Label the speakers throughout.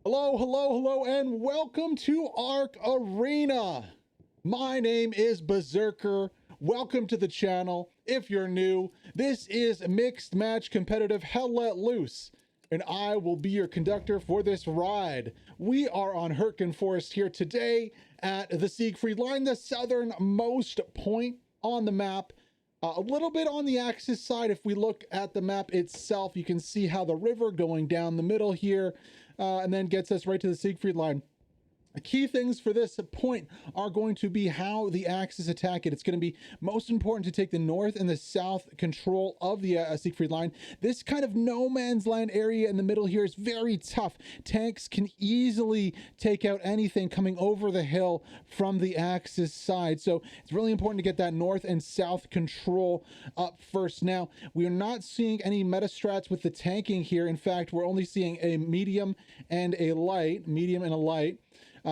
Speaker 1: Hello, hello, hello, and welcome to Arc Arena. My name is Berserker. Welcome to the channel. If you're new, this is Mixed Match Competitive Hell Let Loose, and I will be your conductor for this ride. We are on HURTGEN FOREST here today at the Siegfried Line, the southernmost point on the map. A little bit on the Axis side. If we look at the map itself, you can see how the river going down the middle here and then gets us right to the Siegfried Line. The key things for this point are going to be how the Axis attack it. It's going to be most important to take the north and the south control of the Siegfried Line. This kind of no man's land area in the middle here is very tough. Tanks can easily take out anything coming over the hill from the Axis side. So it's really important to get that north and south control up first. Now, we are not seeing any meta strats with the tanking here. In fact, we're only seeing a medium and a light,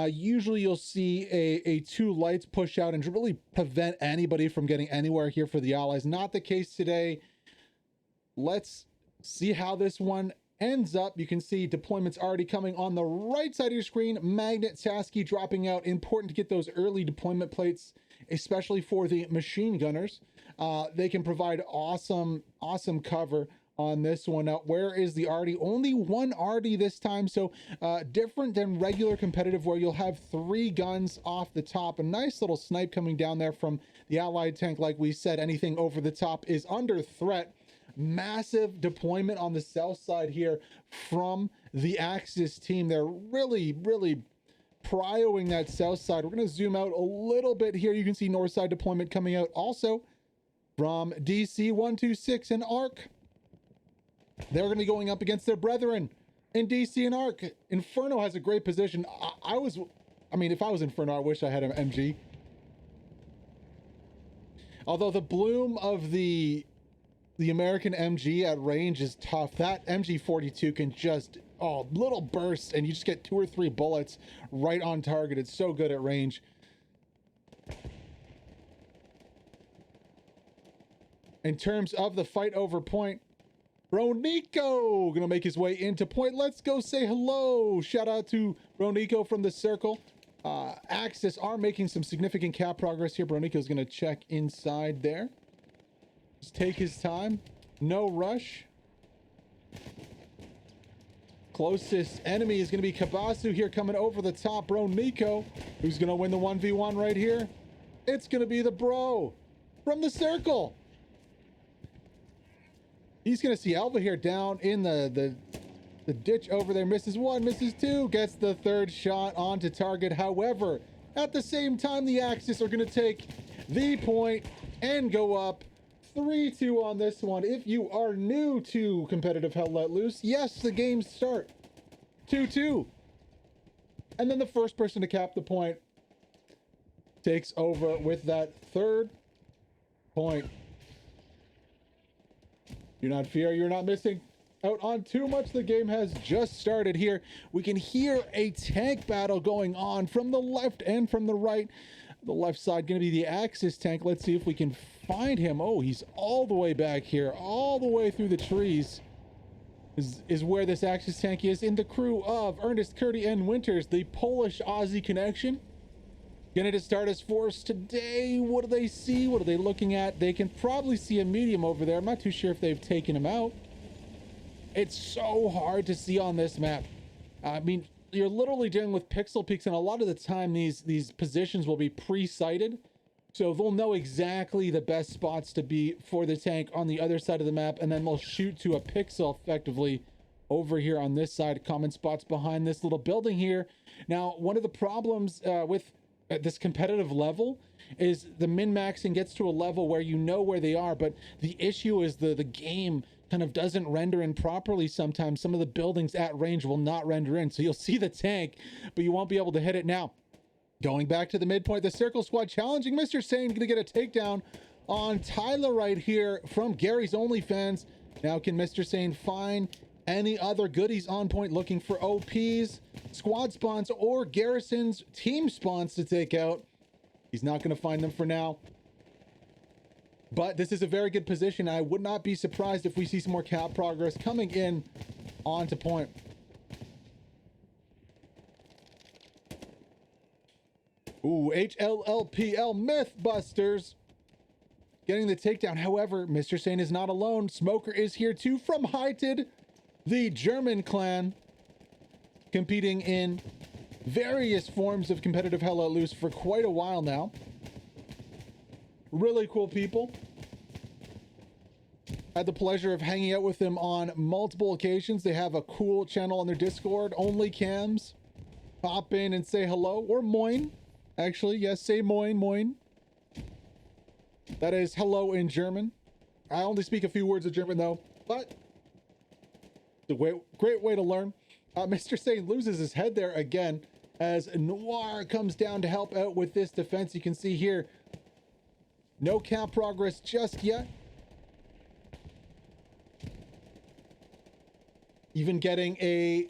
Speaker 1: usually you'll see a two lights push out and really prevent anybody from getting anywhere here for the allies. Not the case today. Let's see how this one ends up. You can see deployments already coming on the right side of your screen. Magnet Sasky dropping out. Important to get those early deployment plates, especially for the machine gunners. They can provide awesome cover on this one. Now, where is the arty? Only one arty this time, so different than regular competitive where you'll have three guns off the top. A nice little snipe coming down there from the allied tank. Like we said, anything over the top is under threat. Massive deployment on the south side here from the Axis team. They're really prioing that south side. We're going to zoom out a little bit here. You can see north side deployment coming out also from DC 126 and ARC. They're going to be going up against their brethren in DC and ARC. Inferno has a great position. I mean, if I was Inferno, I wish I had an MG. Although the bloom of the American MG at range is tough. That MG42 can just, little bursts, and you just get 2 or 3 bullets right on target. It's so good at range. In terms of the fight over point, Ronico gonna make his way into point. Let's go say hello. Shout out to Ronico from the circle. Axis are making some significant cap progress here. Ronico's gonna check inside there. Just take his time. No rush. Closest enemy is gonna be Kabasu here coming over the top. Ronico, who's gonna win the 1v1 right here? It's gonna be the bro from the circle. He's going to see Alva here down in the ditch over there. Misses 1, misses 2, gets the 3rd shot onto target. However, at the same time, the Axis are going to take the point and go up 3-2 on this one. If you are new to competitive Hell Let Loose, yes, the games start 2-2. And then the first person to cap the point takes over with that 3rd point. Do not fear, you're not missing out on too much. The game has just started here. We can hear a tank battle going on from the left and from the right. The left side going to be the Axis tank. Let's see if we can find him. Oh, he's all the way back here, all the way through the trees is where this Axis tank is, in the crew of Ernest, Curdy, and Winters, the Polish-Aussie connection. Gonna just start us Forest today. What do they see? What are they looking at? They can probably see a medium over there. I'm not too sure if they've taken him out. It's so hard to see on this map. I mean, you're literally dealing with pixel peaks, and a lot of the time these positions will be pre-sighted. So they'll know exactly the best spots to be for the tank on the other side of the map, and then they'll shoot to a pixel effectively over here on this side. Common spots behind this little building here. Now, one of the problems with at this competitive level is the min-maxing gets to a level where you know where they are, but the issue is the game kind of doesn't render in properly sometimes. Some of the buildings at range will not render in, so you'll see the tank, but you won't be able to hit it. Now, going back to the midpoint, the circle squad challenging Mr. Sane, gonna get a takedown on Tyler right here from Gary's OnlyFans. Now, can Mr. Sane find any other goodies on point? Looking for OPs, squad spawns, or Garrison's team spawns to take out. He's not going to find them for now. But this is a very good position. I would not be surprised if we see some more cap progress coming in onto point. Ooh, HLLPL Mythbusters getting the takedown. However, Mr. Sane is not alone. Smoker is here too from Heited, the German clan, competing in various forms of competitive Hell Let Loose for quite a while now. Really cool people. Had the pleasure of hanging out with them on multiple occasions. They have a cool channel on their Discord, Only Cams. Pop in and say hello, or moin. Actually, yes, say moin, moin. That is hello in German. I only speak a few words of German though, but it's a great way to learn. Mr. Sane loses his head there again as Noir comes down to help out with this defense. You can see here, no cap progress just yet. Even getting a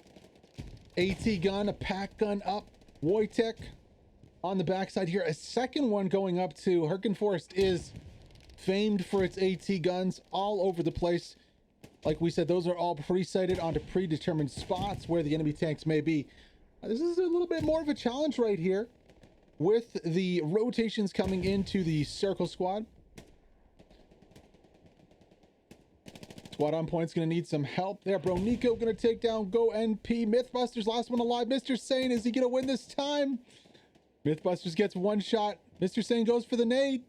Speaker 1: AT gun, a pack gun up. Wojtek on the backside here. A second one going up to HURTGEN FOREST is famed for its AT guns all over the place. Like we said, those are all pre-sighted onto predetermined spots where the enemy tanks may be. This is a little bit more of a challenge right here with the rotations coming into the circle squad. Squad on point's gonna need some help there. Bro Nico gonna take down Go NP. Mythbusters last one alive. Mr. Sane, is he gonna win this time? Mythbusters gets one shot. Mr. Sane goes for the nade.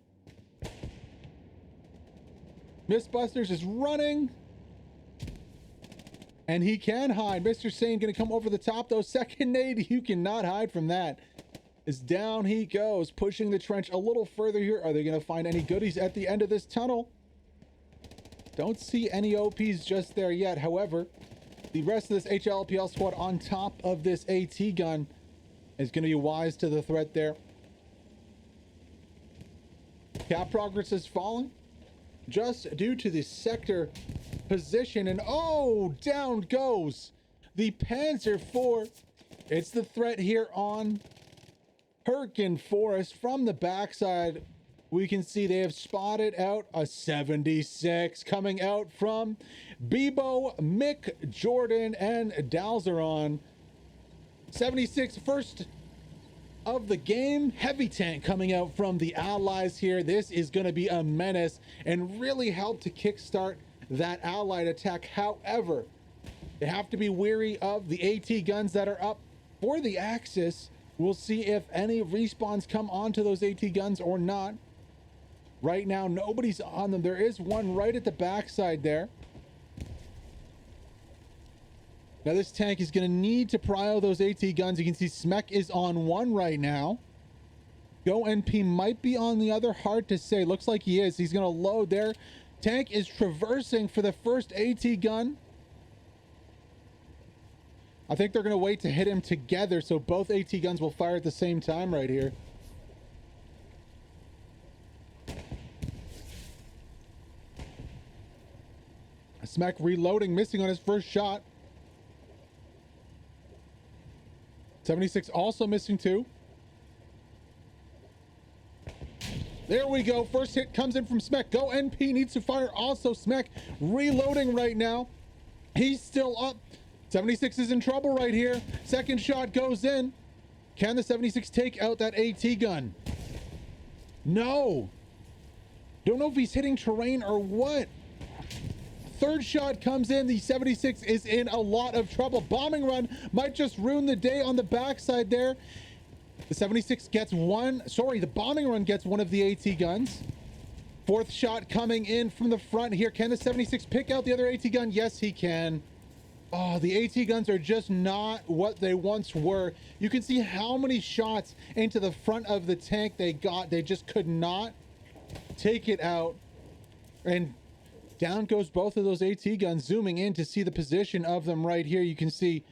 Speaker 1: Mythbusters is running. And he can hide. Mr. Sane gonna come over the top though. Second nade, you cannot hide from that. As down he goes, pushing the trench a little further here. Are they gonna find any goodies at the end of this tunnel? Don't see any OPs just there yet. However, the rest of this HLPL squad on top of this AT gun is going to be wise to the threat there. Cap progress is falling just due to the sector position. And oh, down goes the Panzer IV. It's the threat here on HURTGEN FOREST from the backside. We can see they have spotted out a 76 coming out from Bebo, Mick, Jordan, and Dalzeron. 76 first of the game. Heavy tank coming out from the allies here. This is going to be a menace and really help to kickstart that allied attack. However, they have to be wary of the AT guns that are up for the Axis. We'll see if any respawns come onto those AT guns or not. Right now, nobody's on them. There is one right at the backside there. Now, this tank is going to need to prio those AT guns. You can see Smek is on one right now. Go NP might be on the other. Hard to say. Looks like he is. He's going to load there. Tank is traversing for the first AT gun. I think they're going to wait to hit him together, so both AT guns will fire at the same time right here. Smek reloading, missing on his first shot. 76 also missing too. There we go. First hit comes in from Smek. Go NP needs to fire also. Smek reloading right now. He's still up. 76 is in trouble right here. Second shot goes in. Can the 76 take out that AT gun? No. Don't know if he's hitting terrain or what. Third shot comes in. The 76 is in a lot of trouble. Bombing run might just ruin the day on the backside there. The 76 gets one. Sorry, the bombing run gets one of the AT guns. Fourth shot coming in from the front here. Can the 76 pick out the other AT gun? Yes, he can. Oh, the AT guns are just not what they once were. You can see how many shots into the front of the tank they got. They just could not take it out. And down goes both of those AT guns. Zooming in to see the position of them right here. You can see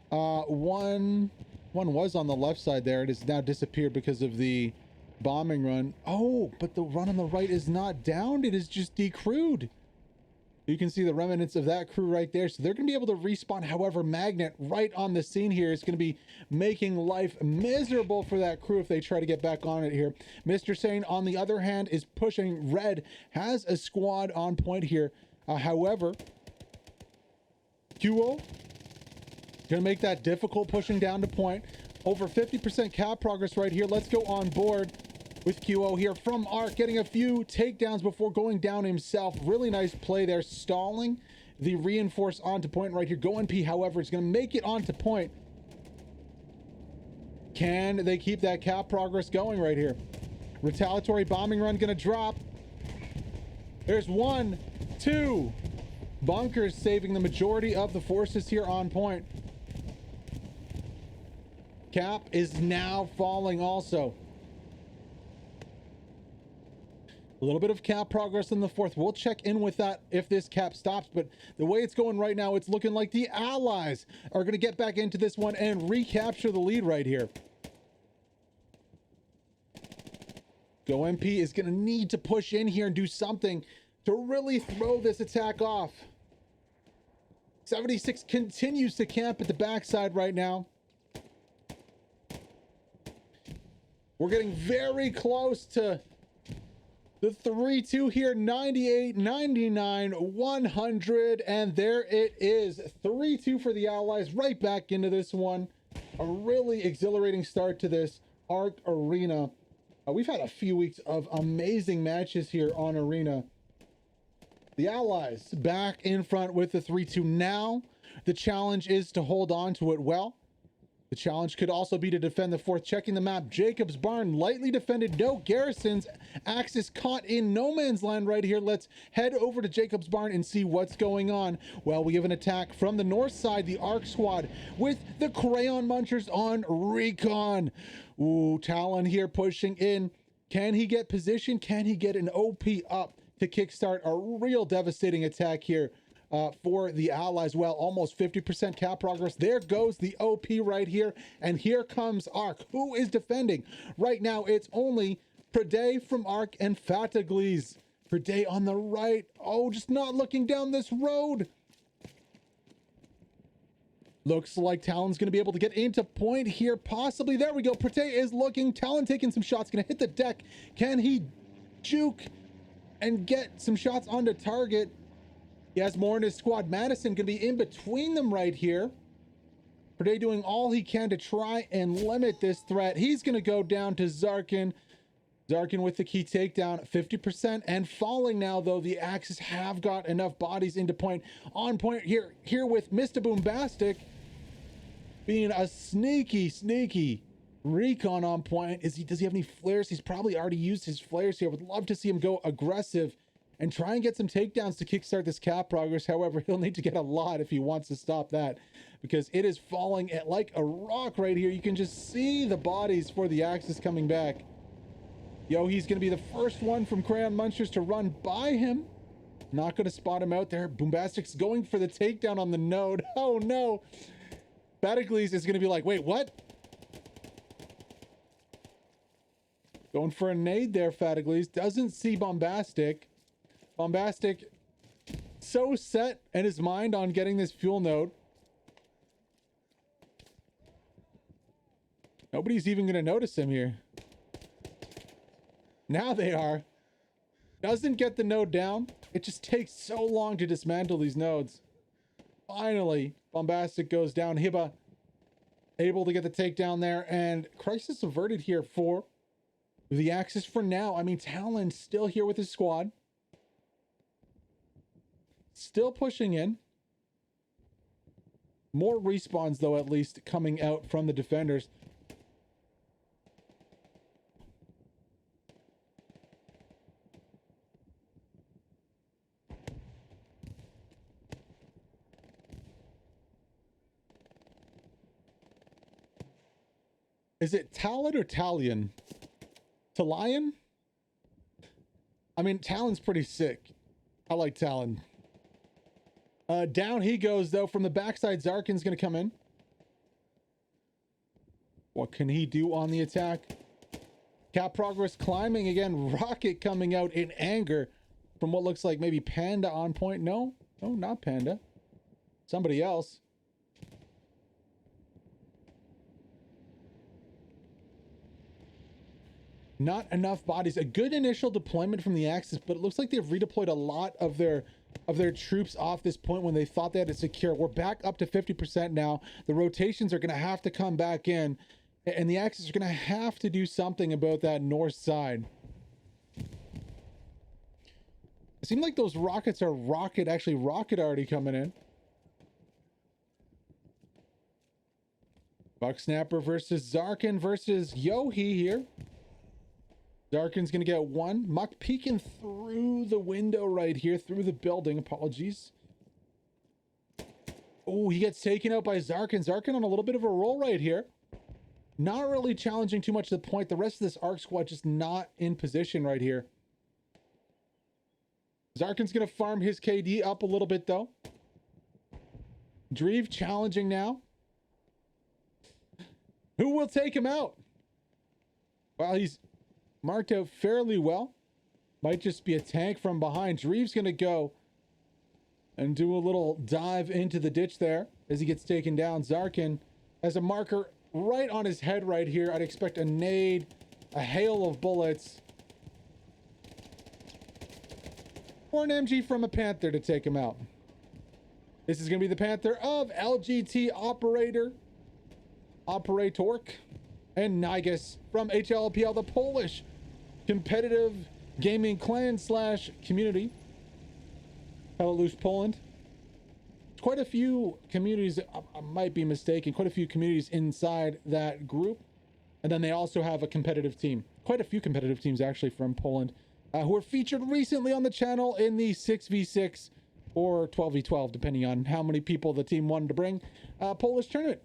Speaker 1: one was on the left side there. It has now disappeared because of the bombing run. Oh, but the run on the right is not downed. It is just decrewed. You can see the remnants of that crew right there. So they're going to be able to respawn. However, Magnet right on the scene here is going to be making life miserable for that crew if they try to get back on it here. Mr. Sane, on the other hand, is pushing. Red has a squad on point here. However, Qo going to make that difficult pushing down to point. Over 50% cap progress right here. Let's go on board with QO here from Ark, getting a few takedowns before going down himself. Really nice play there, stalling the reinforce onto point right here. Go NP, however, is going to make it onto point. Can they keep that cap progress going right here? Retaliatory bombing run going to drop. There's 1, 2. Bunkers saving the majority of the forces here on point. Cap is now falling also. A little bit of cap progress in the 4th. We'll check in with that if this cap stops, but the way it's going right now, it's looking like the allies are going to get back into this one and recapture the lead right here. Go MP is going to need to push in here and do something to really throw this attack off. 76 continues to camp at the backside right now. We're getting very close to the 3-2 here. 98, 99, 100, and there it is. 3-2 for the allies, right back into this one. A really exhilarating start to this Ark Arena. We've had a few weeks of amazing matches here on Arena. The allies back in front with the 3-2. Now the challenge is to hold on to it well. The challenge could also be to defend the 4th. Checking the map, Jacob's Barn lightly defended, no garrisons. Axis caught in no man's land right here. Let's head over to Jacob's Barn and see what's going on. Well, we have an attack from the north side, the Ark squad with the Crayon Munchers on recon. Ooh, Talon here pushing in. Can he get position? Can he get an OP up to kickstart a real devastating attack here for the allies? Well, almost 50% cap progress. There goes the OP right here. And here comes Ark. Who is defending? Right now, it's only Prede from Ark and Fataglis. Prede on the right. Oh, just not looking down this road. Looks like Talon's going to be able to get into point here, possibly. There we go. Prede is looking. Talon taking some shots. Going to hit the deck. Can he juke and get some shots onto target? He has more in his squad. Madison can be in between them right here. Prede doing all he can to try and limit this threat. He's going to go down to Zarkin. Zarkin with the key takedown, 50% and falling now, though. The Axis have got enough bodies into point. On point here with Mr. Boombastic being a sneaky recon on point. Does he have any flares? He's probably already used his flares here. Would love to see him go aggressive and try and get some takedowns to kickstart this cap progress. However, he'll need to get a lot if he wants to stop that, because it is falling like a rock right here. You can just see the bodies for the Axis coming back. Yo, he's going to be the first one from Crayon Munchers to run by him. Not going to spot him out there. Boombastic's going for the takedown on the node. Oh, no. Batagles is going to be like, wait, what? Going for a nade there, Fatagles. Doesn't see Boombastic. Boombastic so set in his mind on getting this fuel node. Nobody's even going to notice him here. Now they are. Doesn't get the node down. It just takes so long to dismantle these nodes. Finally, Boombastic goes down. Hiba able to get the takedown there, and crisis averted here for the Axis for now. I mean, Talon's still here with his squad. Still pushing in. More respawns, though, at least coming out from the defenders. Is it Talon or Talion? Talion? I mean, Talon's pretty sick. I like Talon. Down he goes, though, from the backside. Zarkin's going to come in. What can he do on the attack? Cap progress climbing again. Rocket coming out in anger from what looks like maybe Panda on point. No, not Panda. Somebody else. Not enough bodies. A good initial deployment from the Axis, but it looks like they've redeployed a lot of their troops off this point when they thought they had it secure. We're back up to 50% now. The rotations are going to have to come back in. And the Axis are going to have to do something about that north side. It seemed like those rockets are rocket already coming in. Buck Snapper versus Zarkin versus Yohi here. Zarkin's going to get one. Muck peeking through the window right here, through the building. Apologies. Oh, he gets taken out by Zarkin. Zarkin on a little bit of a roll right here. Not really challenging too much to the point. The rest of this ARC squad just not in position right here. Zarkin's going to farm his KD up a little bit, though. Dreve challenging now. Who will take him out? Well, he's marked out fairly well. Might just be a tank from behind. Dreve's going to go and do a little dive into the ditch there as he gets taken down. Zarkin has a marker right on his head right here. I'd expect a nade, a hail of bullets, or an MG from a Panther to take him out. This is going to be the Panther of LGT Operator, and Nigus from HLPL, the Polish competitive gaming clan / community. Belarus, Poland. Quite a few communities, I might be mistaken, quite a few communities inside that group. And then they also have a competitive team. Quite a few competitive teams actually from Poland who were featured recently on the channel in the 6v6 or 12v12, depending on how many people the team wanted to bring. Polish tournament.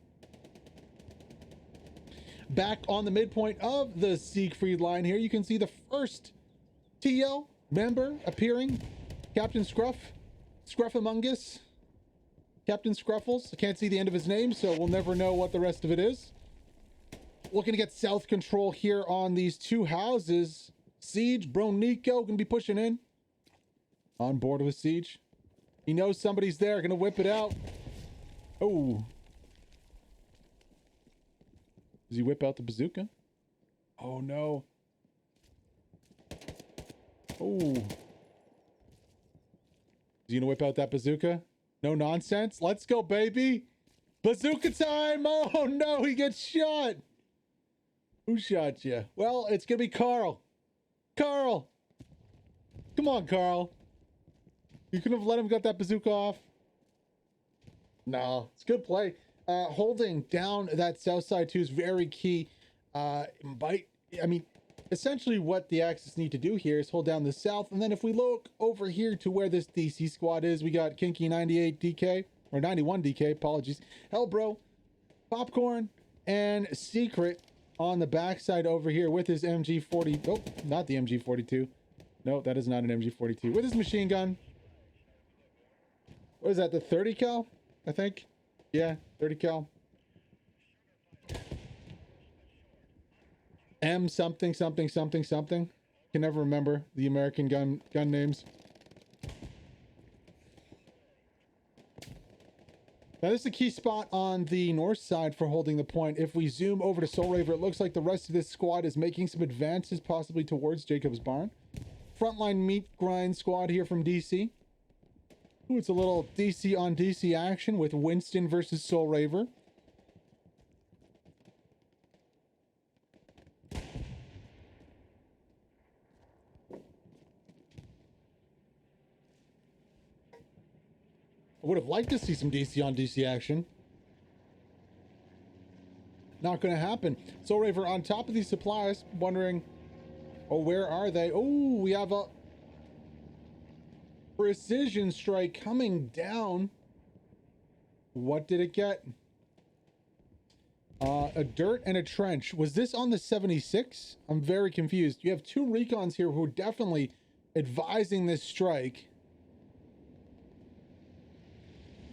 Speaker 1: Back on the midpoint of the Siegfried line here, you can see the first TL member appearing. Captain Scruffamungus. Captain Scruffles. I can't see the end of his name, so we'll never know what the rest of it is. Looking to get south control here on these two houses. Siege, Bro Nico gonna be pushing in. On board with Siege. He knows somebody's there, gonna whip it out. Oh. Does he whip out the bazooka? Oh no. Oh. Is he gonna whip out that bazooka? No nonsense. Let's go, baby. Bazooka time. Oh no, he gets shot. Who shot you? Well, it's gonna be Carl. Carl. Come on, Carl. You couldn't have let him get that bazooka off. No, it's good play. Holding down that south side too is very key. Essentially what the Axis need to do here is hold down the south, and then if we look over here to where this DC squad is, we got Kinky 98 DK, or 91 DK, apologies, Hellbro, Popcorn, and Secret on the backside over here with his MG40. Oh, not the MG42. No, that is not an MG42. With his machine gun. What is that, the 30 cal? I think. Yeah, 30 cal. M something something something something. Can never remember the American gun names. Now this is a key spot on the north side for holding the point. If we zoom over to Soul Raver, it looks like the rest of this squad is making some advances possibly towards Jacob's Barn. Frontline meat grind squad here from DC. Ooh, it's a little DC on DC action with Winston versus Soul Raver. I would have liked to see some DC on DC action. Not going to happen. Soul Raver on top of these supplies, wondering, oh, where are they? Oh, we have a precision strike coming down. What did it get? A dirt and a trench. Was this on the 76? I'm very confused. You have two recons here who are definitely advising this strike.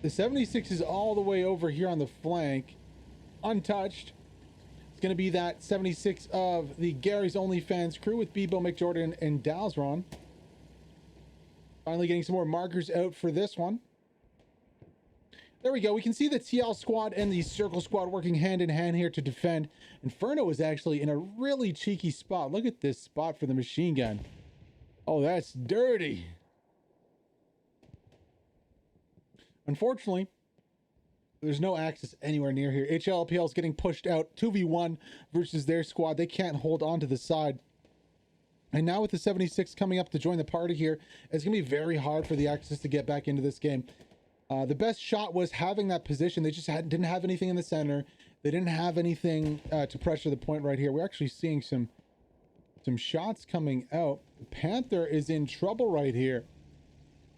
Speaker 1: The 76 is all the way over here on the flank, untouched. It's going to be that 76 of the Gary's OnlyFans crew with Bebo, McJordan, and Dalsron. Finally getting some more markers out for this one. There we go. We can see the TL squad and the Circle squad working hand in hand here to defend. Inferno is actually in a really cheeky spot. Look at this spot for the machine gun. Oh, that's dirty. Unfortunately, There's no access anywhere near here. HLPL is getting pushed out 2v1 versus their squad. They can't hold on to the side. And now with the 76 coming up to join the party here, it's going to be very hard for the Axis to get back into this game. The best shot was having that position. They just didn't have anything in the center. They didn't have anything to pressure the point right here. We're actually seeing some shots coming out. The Panther is in trouble right here.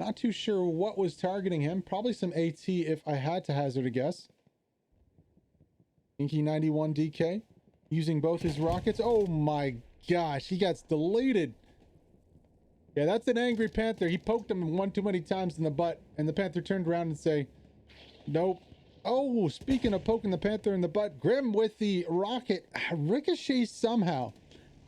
Speaker 1: Not too sure what was targeting him. Probably some AT if I had to hazard a guess. Inky 91 DK using both his rockets. Oh my gosh, he gets deleted. Yeah, that's an angry Panther. He poked him one too many times in the butt, and the Panther turned around and say, nope. Oh, speaking of poking the Panther in the butt, Grim with the rocket ricochets somehow.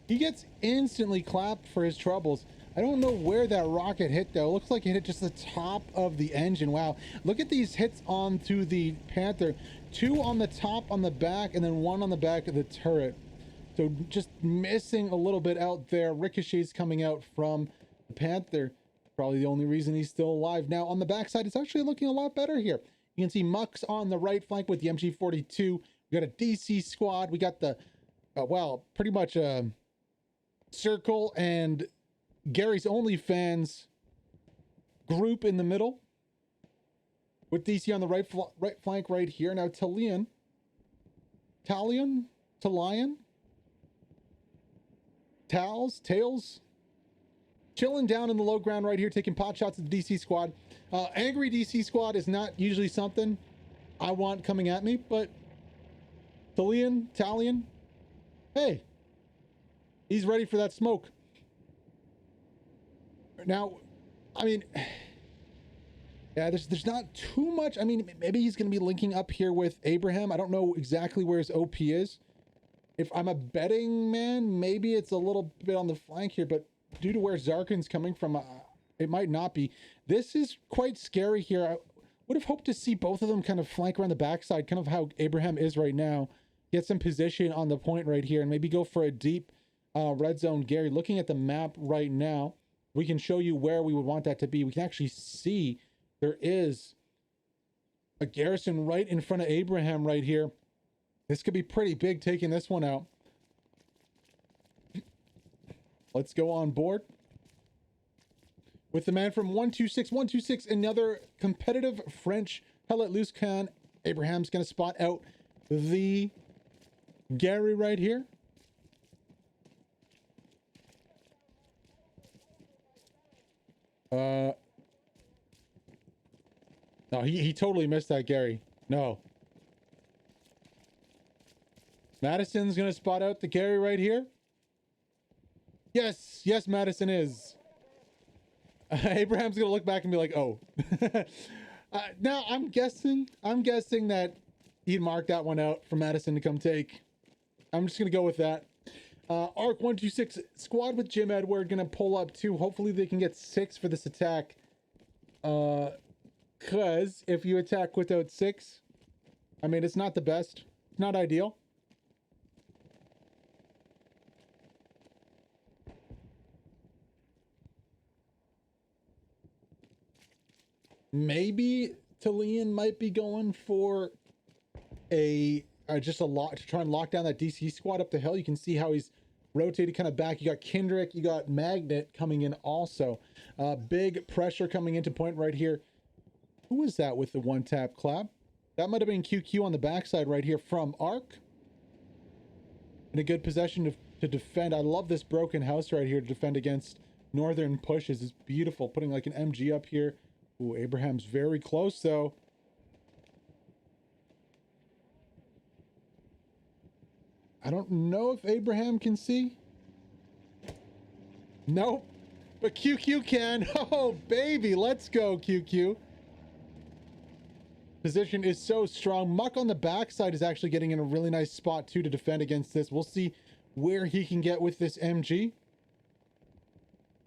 Speaker 1: He gets instantly clapped for his troubles. I don't know where that rocket hit though. It looks like it hit just the top of the engine. Wow. Look at these hits onto the Panther. 2 on the top, on the back, and then 1 on the back of the turret. So just missing a little bit out there. Ricochets coming out from the Panther. Probably the only reason he's still alive. Now on the backside, it's actually looking a lot better here. You can see Mux on the right flank with the MG42. We got a DC squad. We got the, well, pretty much Circle and Gary's OnlyFans group in the middle. With DC on the right flank right here. Now Talion. Tails. Chilling down in the low ground right here, taking pot shots at the DC squad. Angry DC squad is not usually something I want coming at me, but Talion, hey, he's ready for that smoke. Now, I mean, yeah, there's not too much. I mean, maybe he's going to be linking up here with Abraham. I don't know exactly where his OP is. If I'm a betting man, maybe it's a little bit on the flank here, but due to where Zarkin's coming from, it might not be. This is quite scary here. I would have hoped to see both of them kind of flank around the backside, kind of how Abraham is right now. Get some position on the point right here and maybe go for a deep red zone. Gary, looking at the map right now, we can show you where we would want that to be. We can actually see there is a garrison right in front of Abraham right here. This could be pretty big taking this one out. Let's go on board with the man from 126, another competitive French hell at loose can. Abraham's going to spot out the Gary right here. No, he totally missed that Gary. No. Madison's going to spot out the Gary right here. Yes, Madison is. Abraham's gonna look back and be like, "Oh." Now I'm guessing that he'd mark that one out for Madison to come take. I'm just gonna go with that. Arc 126 squad with Jim Edward gonna pull up too. Hopefully they can get 6 for this attack. Cause if you attack without 6, I mean it's not the best. It's not ideal. Maybe Talion might be going for a just a lot to try and lock down that DC squad up the hill. You can see how he's rotated kind of back. You got Kendrick, you got Magnet coming in also. Big pressure coming into point right here. Who was that with the one tap clap? That might have been QQ on the backside right here from Arc. In a good possession to defend. I love this broken house right here to defend against northern pushes. It's beautiful. Putting like an MG up here. Ooh, Abraham's very close though. I don't know if Abraham can see. Nope. But QQ can. Oh, baby. Let's go, QQ. Position is so strong. Muck on the backside is actually getting in a really nice spot too to defend against this. We'll see where he can get with this MG.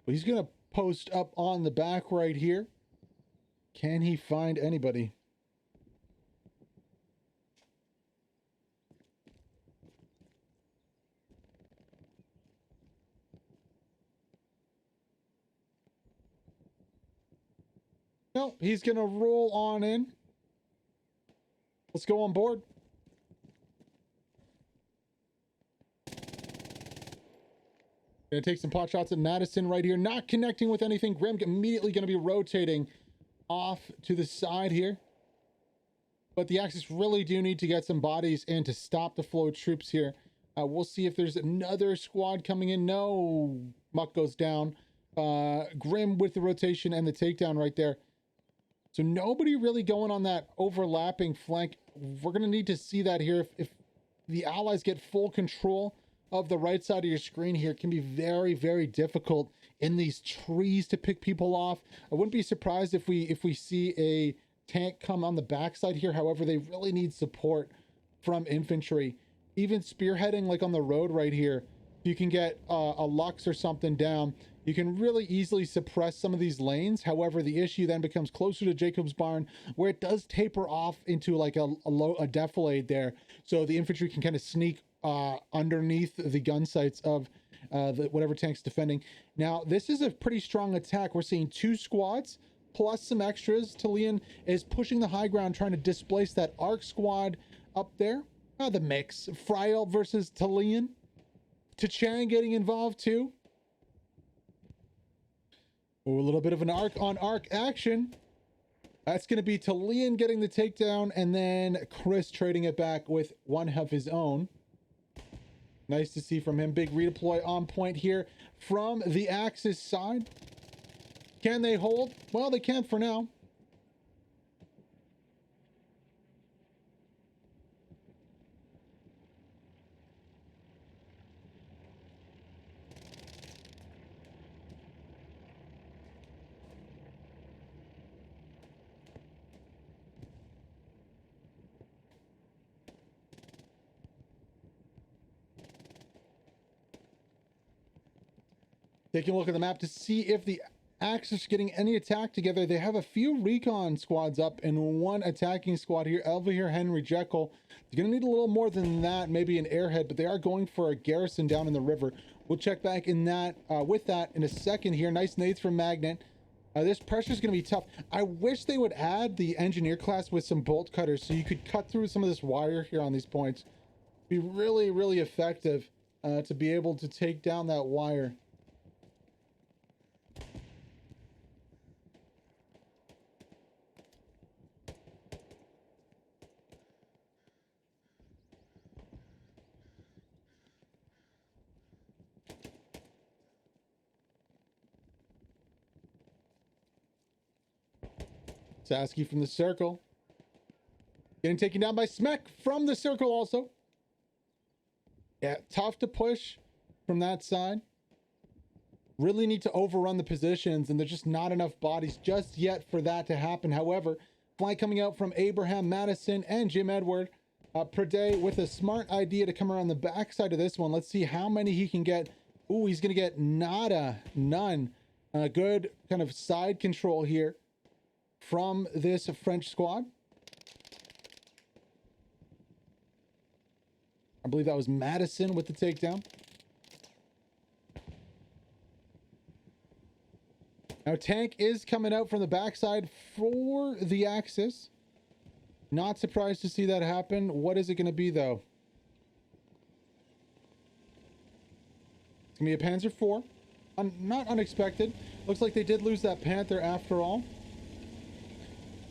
Speaker 1: But he's going to post up on the back right here. Can he find anybody? Nope, he's going to roll on in. Let's go on board. Gonna take some pot shots at Madison right here. Not connecting with anything. Grim immediately gonna be rotating off to the side here. But the Axis really do need to get some bodies in to stop the flow of troops here. We'll see if there's another squad coming in. No. Muck goes down. Grim with the rotation and the takedown right there. So nobody really going on that overlapping flank. We're going to need to see that here. If the allies get full control of the right side of your screen here, it can be very, very difficult in these trees to pick people off. I wouldn't be surprised if we see a tank come on the backside here. However, they really need support from infantry. Even spearheading like on the road right here, you can get a Lux or something down. You can really easily suppress some of these lanes. However, the issue then becomes closer to Jacob's Barn, where it does taper off into like a defilade there. So the infantry can kind of sneak underneath the gun sights of whatever tank's defending. Now, this is a pretty strong attack. We're seeing 2 squads plus some extras. Talion is pushing the high ground, trying to displace that ARC squad up there. The mix. Friel versus Talion. Tachang getting involved too. Ooh, a little bit of an arc on arc action. That's going to be Talion getting the takedown, and then Chris trading it back with one of his own. Nice to see from him. Big redeploy on point here from the Axis side. Can they hold? Well, they can't for now. Taking a look at the map to see if the Axis getting any attack together. They have a few recon squads up and one attacking squad here. Elva here, Henry Jekyll. They're going to need a little more than that, maybe an airhead, but they are going for a garrison down in the river. We'll check back in that with that in a second here. Nice nades from Magnet. This pressure is going to be tough. I wish they would add the engineer class with some bolt cutters so you could cut through some of this wire here on these points. Be really, really effective to be able to take down that wire. Sasky from the circle. Getting taken down by Smek from the circle also. Yeah, tough to push from that side. Really need to overrun the positions, and there's just not enough bodies just yet for that to happen. However, flank coming out from Abraham Madison and Jim Edward. Prade with a smart idea to come around the backside of this one. Let's see how many he can get. Ooh, he's going to get none. Good kind of side control here from this French squad. I believe that was Madison with the takedown. Now tank is coming out from the backside for the Axis. Not surprised to see that happen. What is it going to be though? It's going to be a Panzer IV. Not unexpected. Looks like they did lose that Panther after all.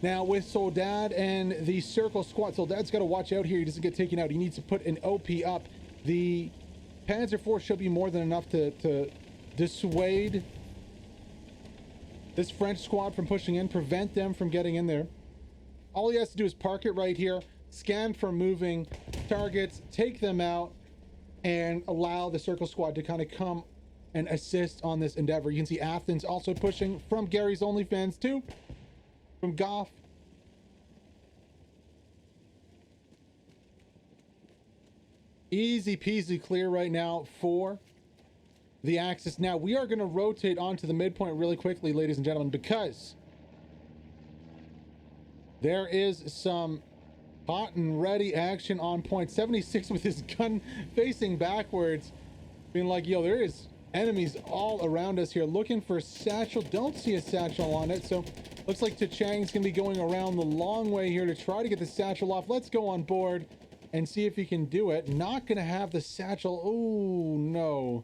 Speaker 1: Now with Soldad and the circle squad, Soldad's got to watch out here. He doesn't get taken out. He needs to put an OP up. The Panzer IV should be more than enough to dissuade this French squad from pushing in, prevent them from getting in there. All he has to do is park it right here, scan for moving targets, take them out, and allow the circle squad to kind of come and assist on this endeavor. You can see Athens also pushing from Gary's OnlyFans too. From Goff. Easy peasy clear right now for the Axis. Now we are going to rotate onto the midpoint really quickly, ladies and gentlemen, because there is some hot and ready action on point. 76 with his gun facing backwards, being like, yo, there is enemies all around us here looking for a satchel. Don't see a satchel on it, so looks like Tachang's gonna be going around the long way here to try to get the satchel off. Let's go on board and see if he can do it. Not gonna have the satchel. Oh no,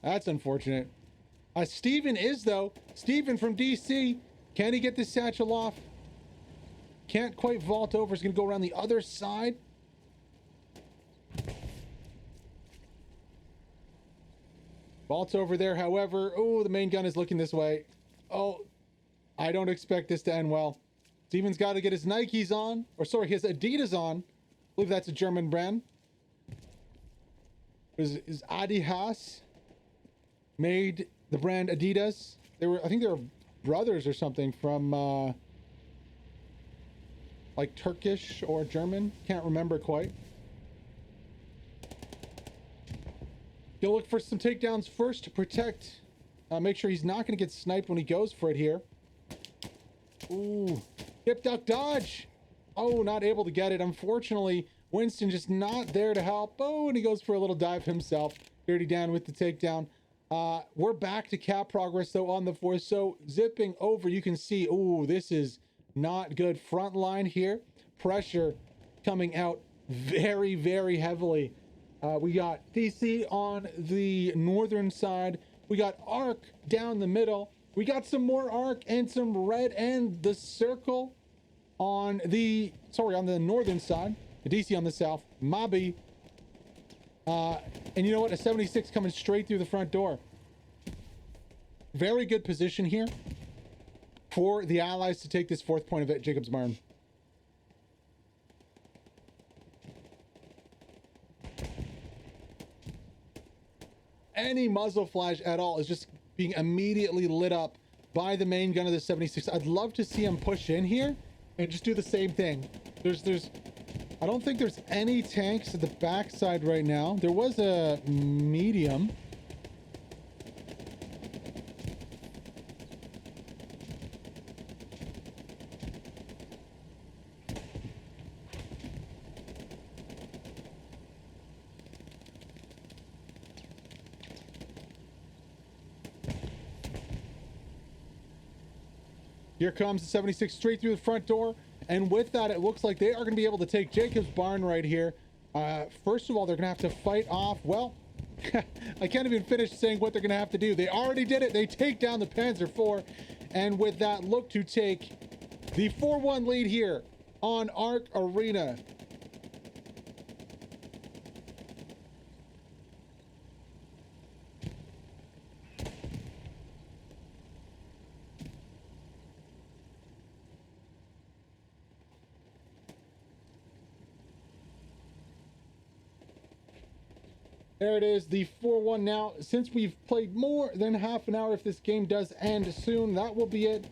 Speaker 1: that's unfortunate. Steven is though. Steven from DC, can he get the satchel off? Can't quite vault over. He's gonna go around the other side. Vault's over there, however. Oh, the main gun is looking this way. Oh, I don't expect this to end well. Steven's got to get his Nikes on. Or sorry, his Adidas on. I believe that's a German brand. Is Adidas made the brand Adidas. I think they were brothers or something from like Turkish or German. Can't remember quite. Gonna look for some takedowns first to protect. Make sure he's not gonna get sniped when he goes for it here. Ooh, hip duck dodge. Oh, not able to get it. Unfortunately, Winston just not there to help. Oh, and he goes for a little dive himself. Dirty down with the takedown. We're back to cap progress though on the force. So zipping over, you can see, oh, this is not good. Front line here. Pressure coming out very, very heavily. We got DC on the northern side. We got Arc down the middle. We got some more Arc and some red and the circle on the, on the northern side. The DC on the south. Mabi. And you know what? A 76 coming straight through the front door. Very good position here for the allies to take this fourth point of Jacob's Barn. Any muzzle flash at all is just being immediately lit up by the main gun of the 76. I'd love to see him push in here and just do the same thing. I don't think there's any tanks at the backside right now. There was a medium. Here comes the 76 straight through the front door. And with that, it looks like they are going to be able to take Jacob's Barn right here. First of all, they're going to have to fight off. Well, I can't even finish saying what they're going to have to do. They already did it. They take down the Panzer IV. And with that, look to take the 4-1 lead here on Arc Arena. There it is, the 4-1 now. Since we've played more than half an hour, if this game does end soon, that will be it.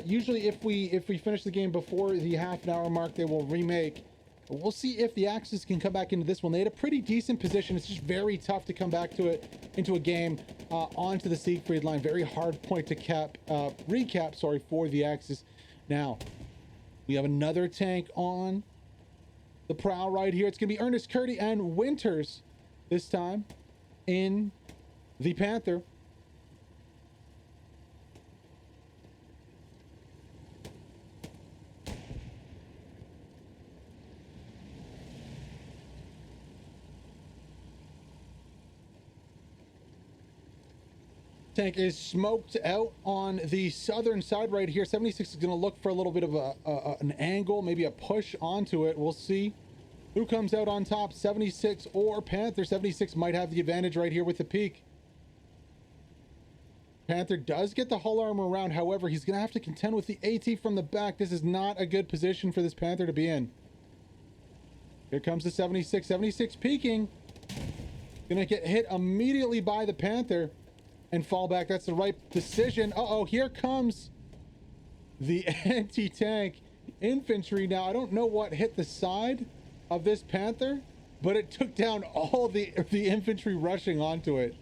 Speaker 1: Usually if we finish the game before the half an hour mark, they will remake. We'll see if the Axis can come back into this one. They had a pretty decent position. It's just very tough to come back to it, into a game, onto the Siegfried line. Very hard point to recap, for the Axis. Now, we have another tank on the prowl right here. It's going to be Ernest Curdy and Winters this time in the Panther. Tank is smoked out on the southern side right here. 76 is going to look for a little bit of an angle, maybe a push onto it. We'll see who comes out on top, 76 or Panther. 76 might have the advantage right here with the peak. Panther does get the hull armor around. However, he's going to have to contend with the AT from the back. This is not a good position for this Panther to be in. Here comes the 76. 76 peeking. Going to get hit immediately by the Panther and fall back. That's the right decision. Uh-oh, here comes the anti-tank infantry. Now, I don't know what hit the side of this Panther, but it took down all the infantry rushing onto it.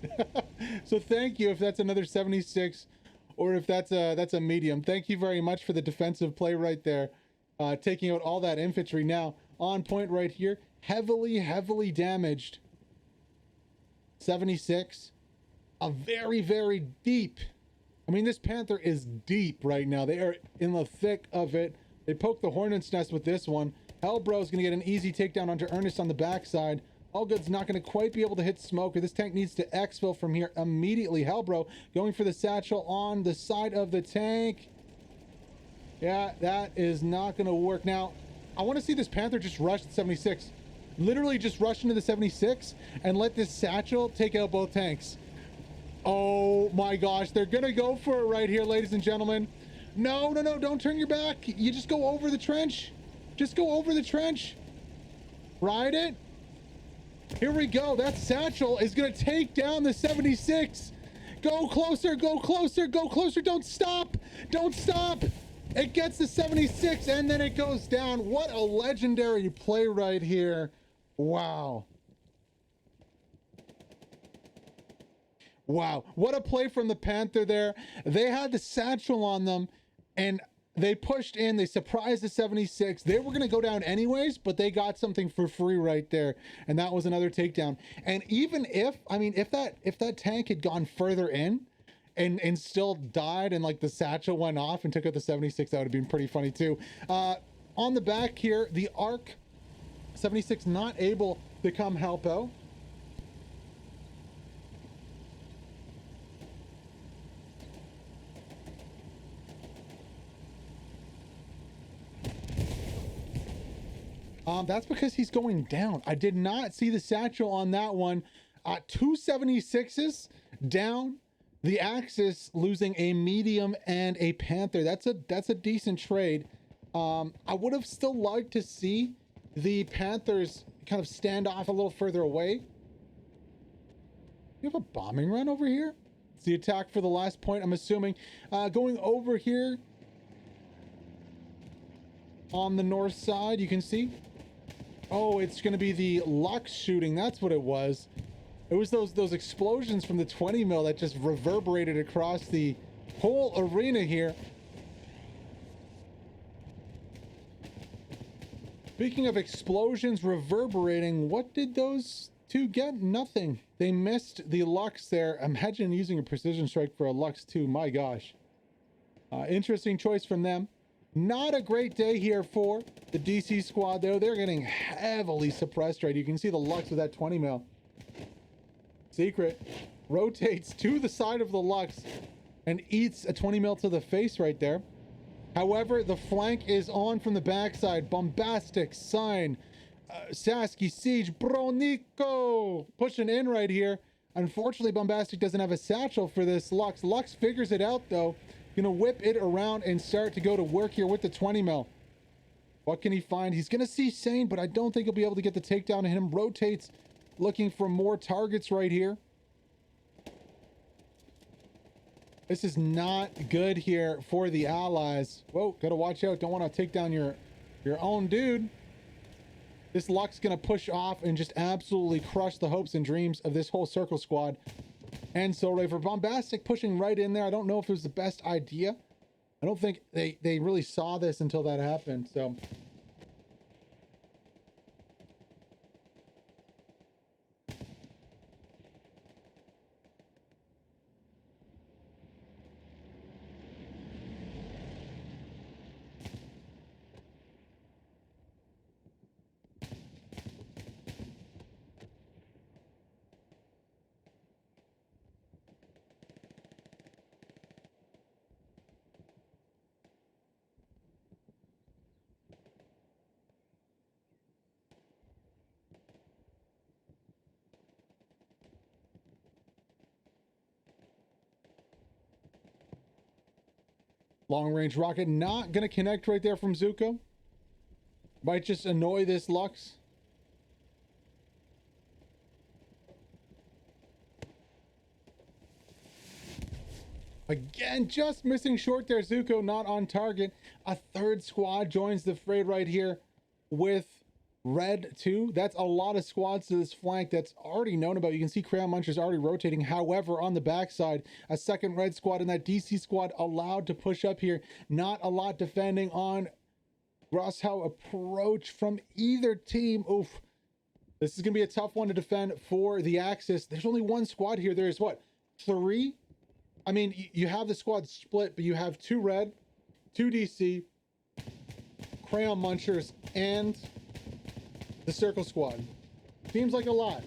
Speaker 1: So thank you if that's another 76 or if that's a medium. Thank you very much for the defensive play right there, taking out all that infantry. Now on point right here, heavily damaged 76. A very, very deep. I mean, this Panther is deep right now. They are in the thick of it. They poke the Hornet's Nest with this one. Hellbro's going to get an easy takedown onto Ernest on the backside. Allgood's not going to quite be able to hit Smoker. This tank needs to exfil from here immediately. Hellbro going for the satchel on the side of the tank. Yeah, that is not going to work. Now, I want to see this Panther just rush the 76. Literally just rush into the 76 and let this satchel take out both tanks. Oh my gosh, they're going to go for it right here, ladies and gentlemen. No, no, no, don't turn your back. You just go over the trench. Just go over the trench. Ride it. Here we go. That satchel is going to take down the 76. Go closer, go closer, go closer. Don't stop. Don't stop. It gets the 76 and then it goes down. What a legendary play right here. Wow. Wow. What a play from the Panther there. They had the satchel on them and they pushed in. They surprised the 76. They were going to go down anyways, but they got something for free right there. And that was another takedown. And even if, I mean, if that tank had gone further in and still died and like the satchel went off and took out the 76, that would have been pretty funny too. On the back here, the Arc 76 not able to come help out. That's because he's going down. I did not see the satchel on that one. 276s down. The Axis losing a medium and a Panther. That's a decent trade. I would have still liked to see the Panthers kind of stand off a little further away. You have a bombing run over here? It's the attack for the last point, I'm assuming. Going over here on the north side, you can see. Oh, it's going to be the Lux shooting. That's what it was. It was those explosions from the 20 mil that just reverberated across the whole arena here. Speaking of explosions reverberating, what did those two get? Nothing. They missed the Lux there. Imagine using a precision strike for a Lux 2. My gosh. Interesting choice from them. Not a great day here for the DC squad, though. They're getting heavily suppressed, right? You can see the Lux with that 20 mil. Secret rotates to the side of the Lux and eats a 20 mil to the face right there. However, the flank is on from the backside. Bombastic, Sign, Sasky, Siege, Bronico pushing in right here. Unfortunately, Bombastic doesn't have a satchel for this Lux. Lux figures it out, though. Gonna whip it around and start to go to work here with the 20 mil. What can he find? He's gonna see Sane, but I don't think he'll be able to get the takedown on him. Rotates, looking for more targets right here. This is not good here for the Allies. Whoa, gotta watch out. Don't want to take down your own dude. This Lux gonna push off and just absolutely crush the hopes and dreams of this whole circle squad. And so for Bombastic pushing right in there, I don't know if it was the best idea. I don't think they really saw this until that happened. So long range rocket not gonna connect right there from Zuko. Might just annoy this Lux. Again, just missing short there. Zuko not on target. A third squad joins the fray right here with Red 2. That's a lot of squads to this flank that's already known about. You can see Crayon Muncher's already rotating. However, on the backside, a second red squad and that DC squad allowed to push up here. Not a lot defending on Grosshau approach from either team. Oof. This is going to be a tough one to defend for the Axis. There's only one squad here. There's what? 3? I mean, you have the squad split, but you have 2 red, 2 DC, Crayon Munchers, and the Circle Squad. Seems like a lot.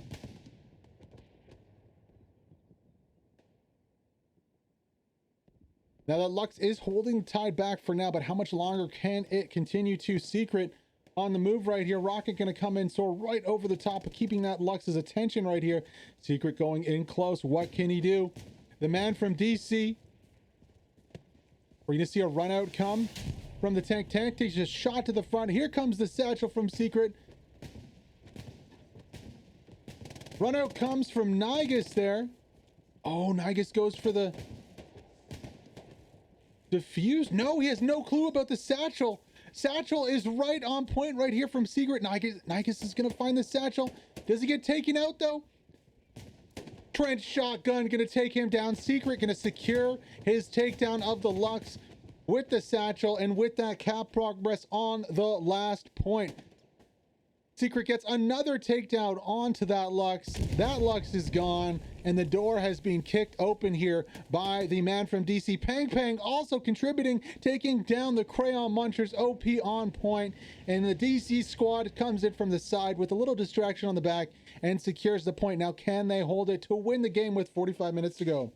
Speaker 1: Now that Lux is holding the tide back for now, but how much longer can it continue to? Secret on the move right here. Rocket going to come in, soar right over the top of keeping that Lux's attention right here. Secret going in close. What can he do? The man from DC. We're going to see a run out come from the tank. Tank takes a shot to the front. Here comes the satchel from Secret. Run out comes from Nigus there. Oh, Nigus goes for the diffuse. No, he has no clue about the satchel. Satchel is right on point right here from Secret. Nigus is going to find the satchel. Does he get taken out though? Trench shotgun going to take him down. Secret going to secure his takedown of the Lux with the satchel and with that cap progress on the last point. Secret gets another takedown onto that Lux. That Lux is gone, and the door has been kicked open here by the man from DC. Pang Pang also contributing, taking down the Crayon Munchers. OP on point, and the DC squad comes in from the side with a little distraction on the back and secures the point. Now, can they hold it to win the game with 45 minutes to go?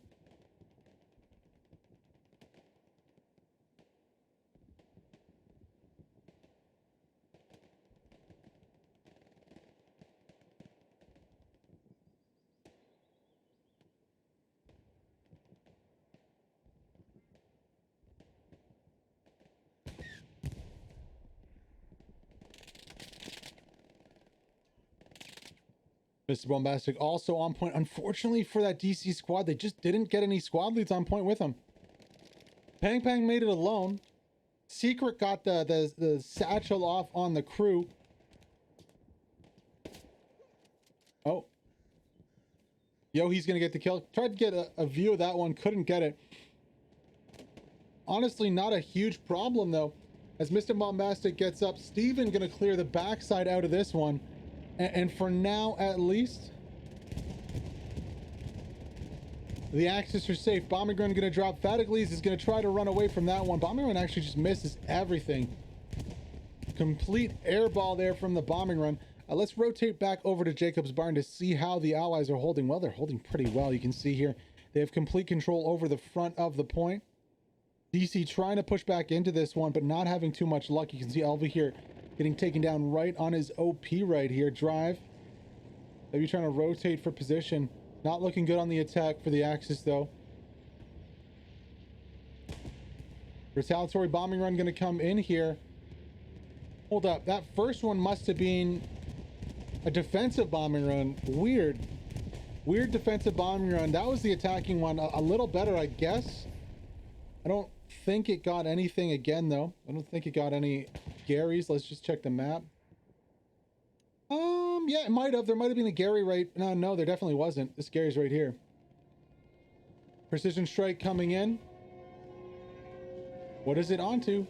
Speaker 1: Mr. Bombastic also on point. Unfortunately for that DC squad, they just didn't get any squad leads on point with them. Pang Pang made it alone. Secret got the satchel off on the crew. Oh. Yo, he's going to get the kill. Tried to get a view of that one. Couldn't get it. Honestly, not a huge problem, though. As Mr. Bombastic gets up, Steven going to clear the backside out of this one. And for now, at least, the Axis are safe. Bombing Run going to drop. Fatigles is going to try to run away from that one. Bombing Run actually just misses everything. Complete airball there from the Bombing Run. Let's rotate back over to Jacob's Barn to see how the allies are holding. Well, they're holding pretty well. You can see here they have complete control over the front of the point. DC trying to push back into this one, but not having too much luck. You can see Elva here getting taken down right on his OP right here. Drive. Maybe trying to rotate for position. Not looking good on the attack for the Axis, though. Retaliatory Bombing Run going to come in here. Hold up. That first one must have been a defensive bombing run. Weird. Weird defensive bombing run. That was the attacking one. A little better, I guess. I don't think it got anything again, though. I don't think it got any Garys. Let's just check the map. Yeah, it might have. There might have been a Gary right. No, there definitely wasn't. This Gary's right here. Precision strike coming in. What is it onto?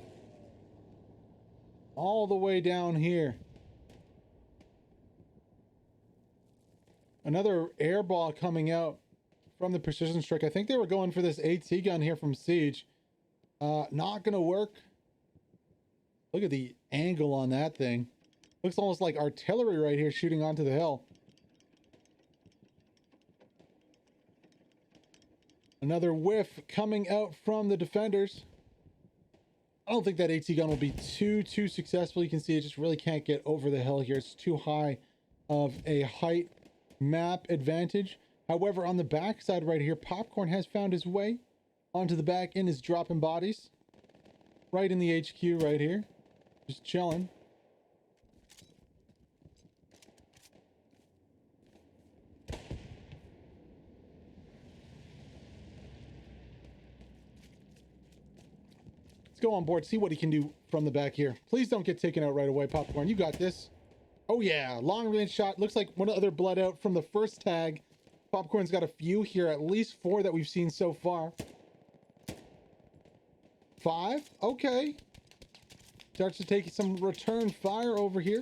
Speaker 1: All the way down here. Another air ball coming out from the precision strike. I think they were going for this AT gun here from Siege. Not gonna work. Look at the angle on that thing. Looks almost like artillery right here shooting onto the hill. Another whiff coming out from the defenders. I don't think that AT gun will be too successful. You can see it just really can't get over the hill here. It's too high of a height map advantage. However, on the back side right here, Popcorn has found his way onto the back and is dropping bodies. Right in the HQ right here. Just chilling. Let's go on board, see what he can do from the back here. Please don't get taken out right away, Popcorn. You got this. Oh yeah, long range shot. Looks like one other blood out from the first tag. Popcorn's got a few here, at least 4 that we've seen so far. 5, okay. Starts to take some return fire over here.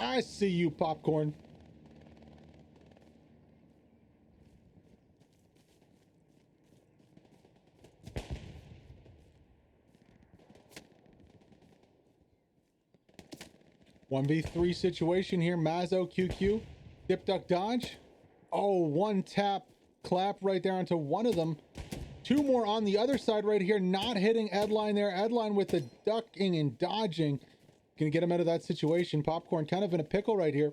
Speaker 1: I see you, Popcorn. One v 3 situation here. Mazzo, QQ, dip, duck, dodge. Oh, one tap, clap right there onto one of them. Two more on the other side right here, not hitting Edline there. Edline with the ducking and dodging. Gonna get him out of that situation. Popcorn kind of in a pickle right here.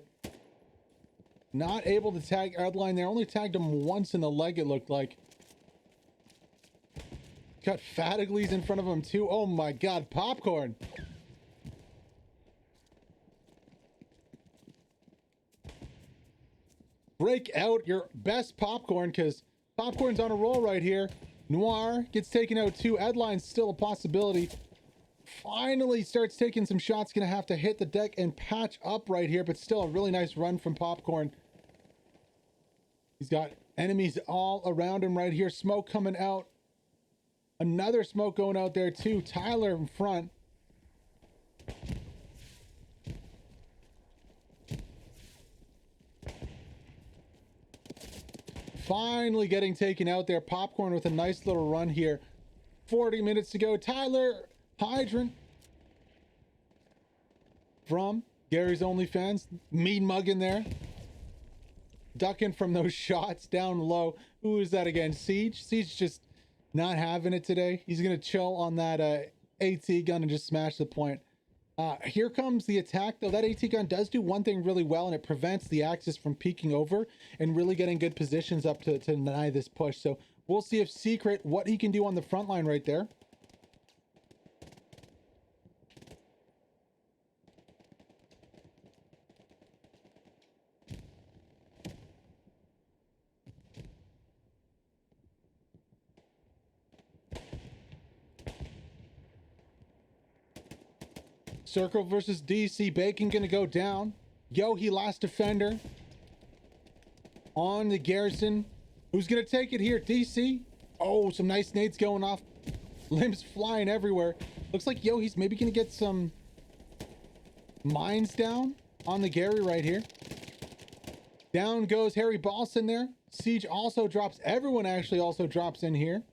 Speaker 1: Not able to tag Edline there. Only tagged him once in the leg, it looked like. Got Fatiglies in front of him too. Oh my god, Popcorn. Break out your best Popcorn, because Popcorn's on a roll right here. Noir gets taken out too. Edline's still a possibility. Finally starts taking some shots. Gonna have to hit the deck and patch up right here, but still a really nice run from Popcorn. He's got enemies all around him right here. Smoke coming out. Another smoke going out there too. Tyler in front. Finally getting taken out there. Popcorn with a nice little run here. 40 minutes to go. Tyler Hydrant from Gary's OnlyFans. Mean mug in there. Ducking from those shots down low. Who is that again? Siege? Siege just not having it today. He's going to chill on that AT gun and just smash the point. Here comes the attack, though. That AT gun does do one thing really well, and it prevents the Axis from peeking over and really getting good positions up to deny this push. So we'll see if Secret, what he can do on the front line right there. Circle versus DC. Bacon gonna go down. Yohi, last defender on the Garrison. Who's gonna take it here? DC. Oh, some nice nades going off. Limbs flying everywhere. Looks like Yohi's maybe gonna get some mines down on the Gary right here. Down goes Harry Balson there. Siege also drops. Everyone actually also drops in here.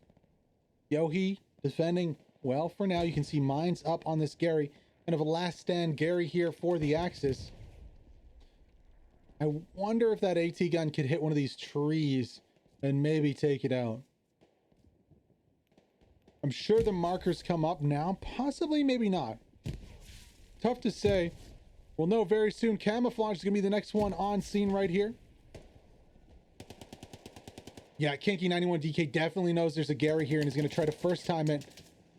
Speaker 1: Yohi defending well for now. You can see mines up on this Gary. Kind of a last stand Gary here for the Axis. I wonder if that AT gun could hit one of these trees and maybe take it out. I'm sure the markers come up now. Possibly, maybe not. Tough to say. We'll know very soon. Camouflage is going to be the next one on scene right here. Yeah, Kinky91DK definitely knows there's a Gary here and is going to try to first time it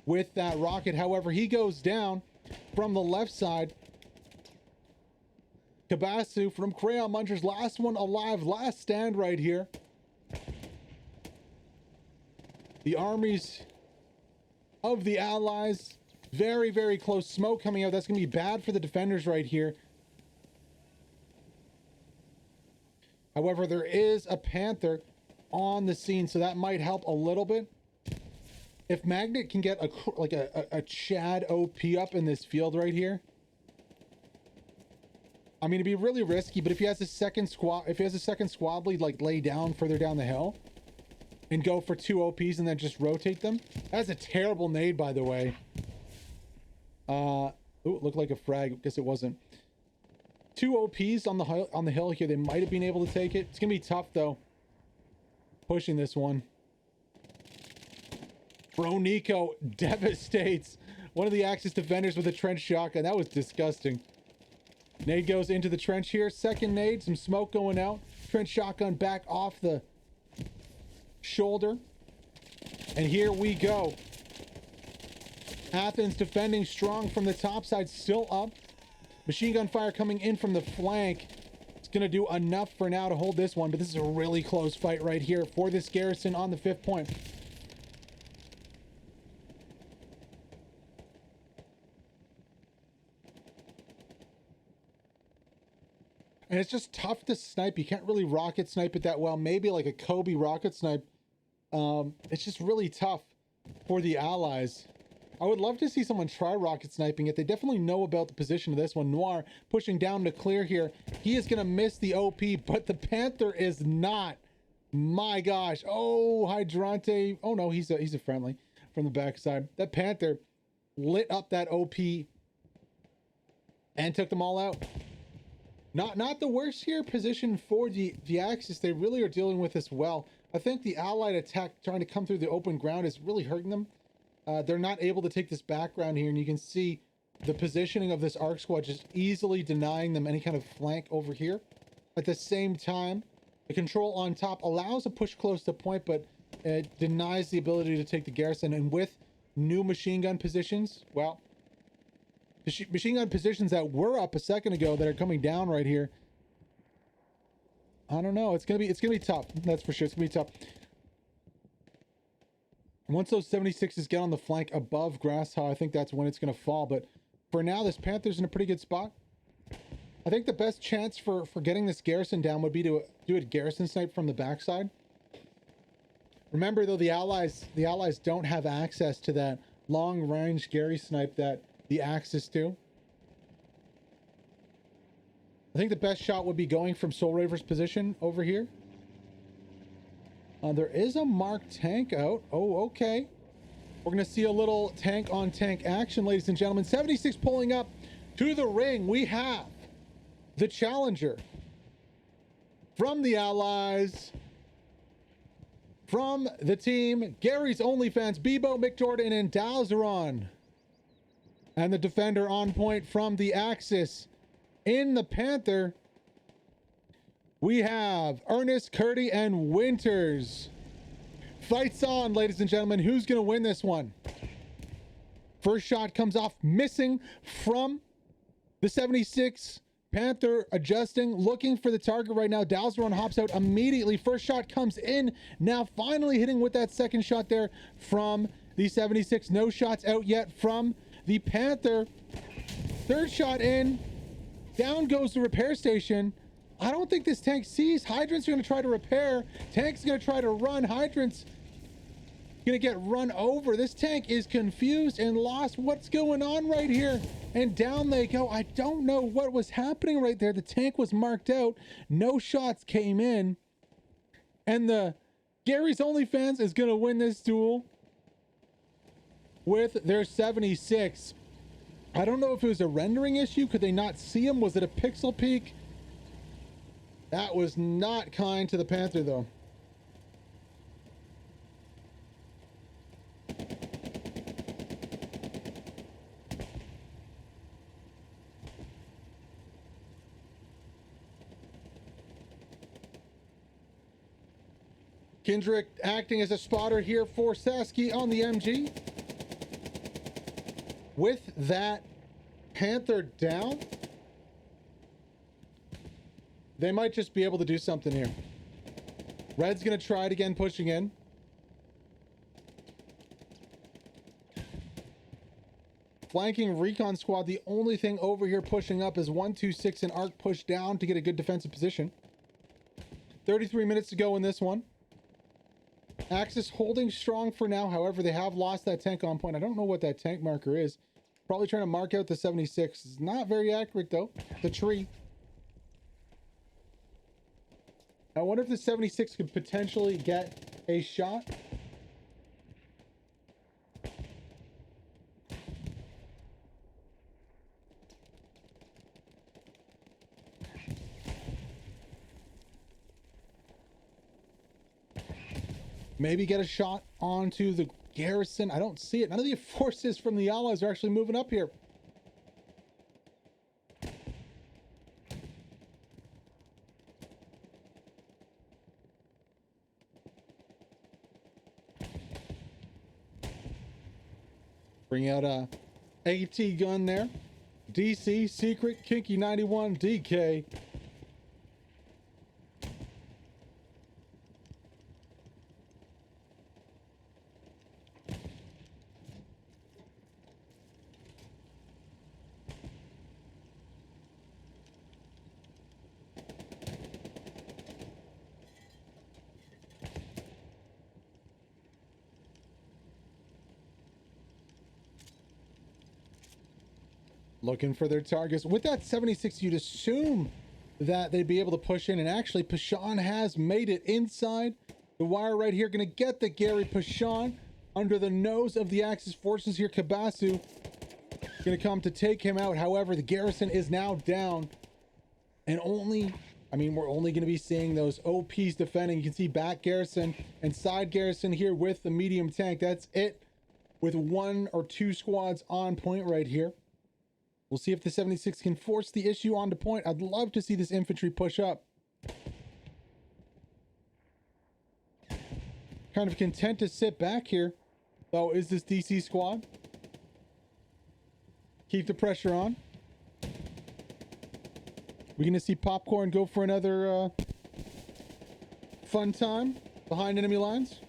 Speaker 1: with that rocket. However, he goes down from the left side. Kabasu from Crayon Munchers, last one alive, last stand right here. The armies of the Allies, very, very close. Smoke coming out. That's going to be bad for the defenders right here. However, there is a Panther on the scene, so that might help a little bit. If Magnet can get a Chad OP up in this field right here, I mean, it'd be really risky, but if he has a second squad, lead, like lay down further down the hill and go for 2 OPs and then just rotate them. That's a terrible nade, by the way. Ooh, it looked like a frag. Guess it wasn't. 2 OPs on the hill here. They might have been able to take it. It's gonna be tough though. Pushing this one. Bro Nico devastates one of the Axis defenders with a trench shotgun. That was disgusting. Nade goes into the trench here. Second nade, some smoke going out. Trench shotgun back off the shoulder. And here we go. Athens defending strong from the top side, still up. Machine gun fire coming in from the flank. It's going to do enough for now to hold this one, but this is a really close fight right here for this garrison on the 5th point. And it's just tough to snipe. You can't really rocket snipe it that well. Maybe like a Kobe rocket snipe. It's just really tough for the Allies. I would love to see someone try rocket sniping it. They definitely know about the position of this one. Noir pushing down to clear here. He is going to miss the OP, but the Panther is not. My gosh. Oh, Hydrante. Oh, no, he's a friendly from the backside. That Panther lit up that OP and took them all out. Not the worst here position for the Axis. They really are dealing with this well. I think the allied attack trying to come through the open ground is really hurting them. They're not able to take this background here, and you can see the positioning of this ARC squad just easily denying them any kind of flank over here. At the same time, the control on top allows a push close to point, but it denies the ability to take the garrison. And with new machine gun positions, well, the machine gun positions that were up a second ago that are coming down right here, I don't know. It's gonna be tough. That's for sure. It's gonna be tough. Once those 76s get on the flank above Grasshaw, I think that's when it's gonna fall. But for now, this Panther's in a pretty good spot. I think the best chance for getting this garrison down would be to do a garrison snipe from the backside. Remember though, the allies don't have access to that long range Gary snipe that the Axis do. I think the best shot would be going from Soul Raver's position over here. There is a marked tank out. Oh, okay. We're going to see a little tank on tank action, ladies and gentlemen. 76 pulling up to the ring. We have the Challenger from the Allies, from the team, Gary's OnlyFans, Bebo, McJordan, and Dalzeron. And the defender on point from the Axis. In the Panther, we have Ernest, Curdy, and Winters. Fights on, ladies and gentlemen. Who's going to win this one? First shot comes off missing from the 76. Panther adjusting, looking for the target right now. Dalzeron hops out immediately. First shot comes in. Now finally hitting with that second shot there from the 76. No shots out yet from the Panther. Third shot in. Down goes the repair station. I don't think this tank sees. Hydrant's going to try to repair. Tank's going to try to run. Hydrant's going to get run over. This tank is confused and lost. What's going on right here? And down they go. I don't know what was happening right there. The tank was marked out. No shots came in. And the Gary's OnlyFans is going to win this duel with their 76. I don't know if it was a rendering issue. Could they not see him? Was it a pixel peak? That was not kind to the Panther, though. Kendrick acting as a spotter here for Sasky on the MG. With that Panther down, they might just be able to do something here. Red's going to try it again, pushing in. Flanking recon squad. The only thing over here pushing up is 126 and arc push down to get a good defensive position. 33 minutes to go in this one. Axis holding strong for now. However, they have lost that tank on point. I don't know what that tank marker is. Probably trying to mark out the 76. It's not very accurate though. The tree. I wonder if the 76 could potentially get a shot. Maybe get a shot onto the garrison. I don't see it. None of the forces from the Allies are actually moving up here. Bring out a AT gun there. DC, Secret, Kinky 91, DK. Looking for their targets. With that 76, you'd assume that they'd be able to push in, and actually Pashan has made it inside the wire right here. Gonna get the Gary Pashan under the nose of the Axis forces here. Kabasu gonna come to take him out. However, the garrison is now down, and we're only gonna be seeing those OPs defending. You can see back garrison and side garrison here with the medium tank. That's it, with 1 or 2 squads on point right here. We'll see if the 76 can force the issue onto point. I'd love to see this infantry push up. Kind of content to sit back here, though, is this DC squad. Keep the pressure on. We're going to see Popcorn go for another fun time behind enemy lines.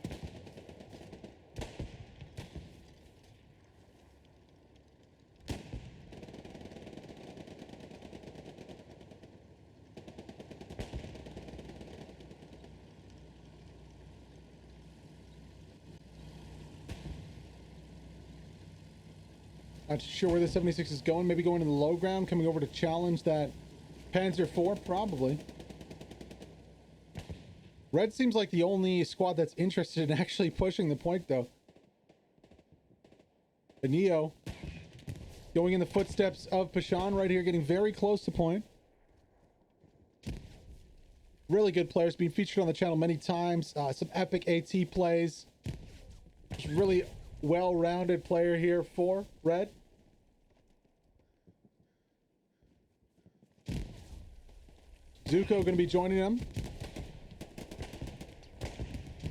Speaker 1: Not sure where the 76 is going. Maybe going in the low ground, coming over to challenge that Panzer IV, probably. Red seems like the only squad that's interested in actually pushing the point, though. The Neo going in the footsteps of Pashan right here, getting very close to point. Really good players, being featured on the channel many times. Some epic AT plays. Really well-rounded player here for Red. Zuko going to be joining them.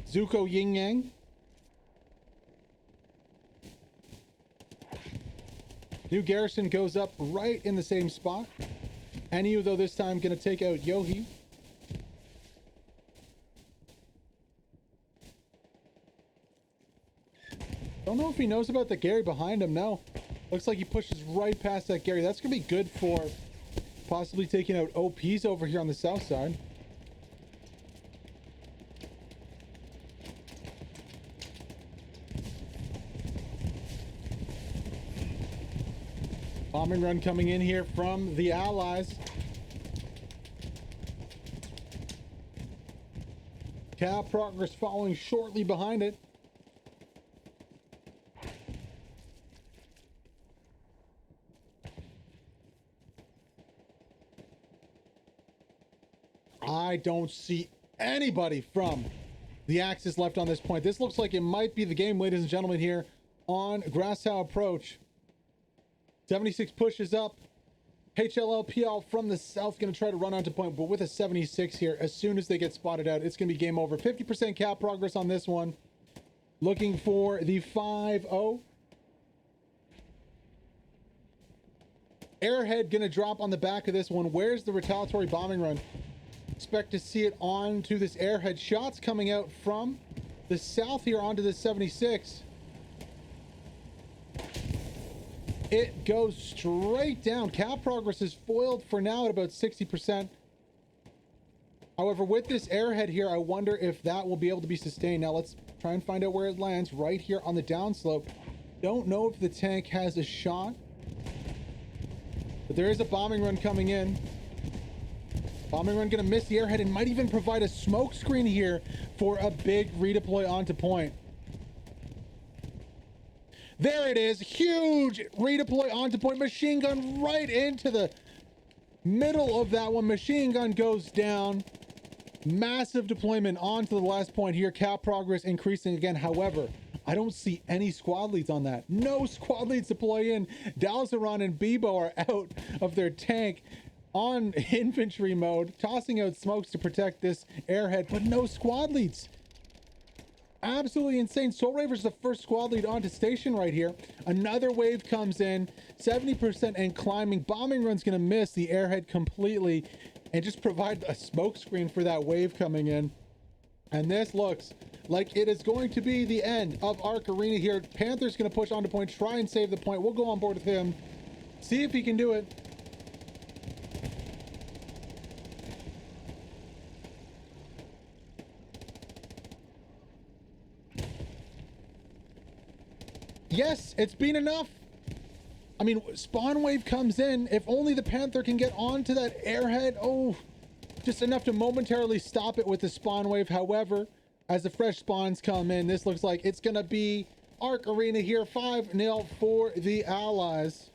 Speaker 1: Zuko Yin Yang. New garrison goes up right in the same spot. Anu, though, this time going to take out Yohi. Don't know if he knows about the Gary behind him. No. Looks like he pushes right past that Gary. That's going to be good for possibly taking out OPs over here on the south side. Bombing run coming in here from the Allies. Cap progress following shortly behind it. I don't see anybody from the Axis left on this point. This looks like it might be the game, ladies and gentlemen, here on Grasshau approach. 76 pushes up. HLLPL from the south going to try to run onto point, but with a 76 here, as soon as they get spotted out, it's going to be game over. 50% cap progress on this one. Looking for the 5-0. Airhead going to drop on the back of this one. Where's the retaliatory bombing run? Expect to see it on to this airhead. Shots coming out from the south here onto the 76. It goes straight down. Cap progress is foiled for now at about 60%. However, with this airhead here, I wonder if that will be able to be sustained. Now let's try and find out where it lands. Right here on the downslope. Don't know if the tank has a shot, but there is a bombing run coming in. Bombing run going to miss the airhead and might even provide a smoke screen here for a big redeploy onto point. There it is. Huge redeploy onto point. Machine gun right into the middle of that one. Machine gun goes down. Massive deployment onto the last point here. Cap progress increasing again. However, I don't see any squad leads on that. No squad leads deploy in. Dalzaron and Bebo are out of their tank on infantry mode, tossing out smokes to protect this airhead, but no squad leads. Absolutely insane. Soul Raver's the first squad lead onto station right here. Another wave comes in, 70% and climbing. Bombing run's going to miss the airhead completely and just provide a smoke screen for that wave coming in. And this looks like it is going to be the end of Arc Arena here. Panther's going to push onto point, try and save the point. We'll go on board with him, see if he can do it. Yes, it's been enough. I mean, spawn wave comes in. If only the Panther can get onto that airhead. Oh, just enough to momentarily stop it with the spawn wave. However, as the fresh spawns come in, this looks like it's going to be Arc Arena here. 5-0 for the Allies.